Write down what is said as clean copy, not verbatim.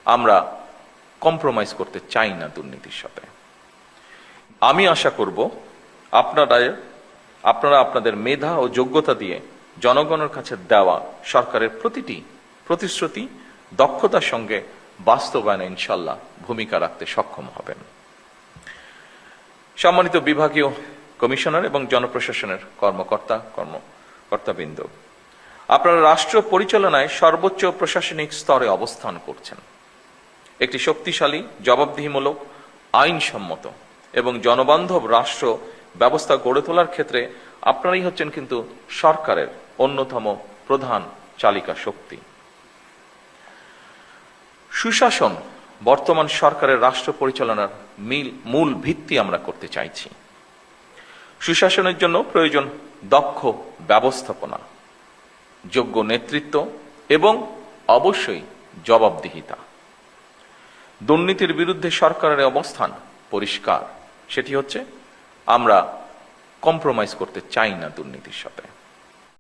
আমরা কম্প্রোমাইজ করতে চাই না দুর্নীতির সাথে। আমি আশা করব আপনারা আপনাদের মেধা ও যোগ্যতা দিয়ে জনগণের কাছে দেওয়া সরকারের প্রতিটি প্রতিশ্রুতি দক্ষতার সঙ্গে বাস্তবায়নে ইনশাল্লাহ ভূমিকা রাখতে সক্ষম হবেন। সম্মানিত বিভাগীয় কমিশনার এবং জনপ্রশাসনের কর্মকর্তাবৃন্দ, আপনারা রাষ্ট্র পরিচালনায় সর্বোচ্চ প্রশাসনিক স্তরে অবস্থান করছেন। একটি শক্তিশালী, জবাবদিহিমূলক, আইনসম্মত এবং জনবান্ধব রাষ্ট্র ব্যবস্থা গড়ে তোলার ক্ষেত্রে আপনারাই হচ্ছেন কিন্তু সরকারের অন্যতম প্রধান চালিকা শক্তি। সুশাসন বর্তমান সরকারের রাষ্ট্র পরিচালনার মূল ভিত্তি আমরা করতে চাইছি। সুশাসনের জন্য প্রয়োজন দক্ষ ব্যবস্থাপনা, যোগ্য নেতৃত্ব এবং অবশ্যই জবাবদিহিতা। দুর্নীতির বিরুদ্ধে সরকারের অবস্থান পরিষ্কার, সেটি হচ্ছে আমরা কম্প্রোমাইজ করতে চাই না দুর্নীতির সাথে।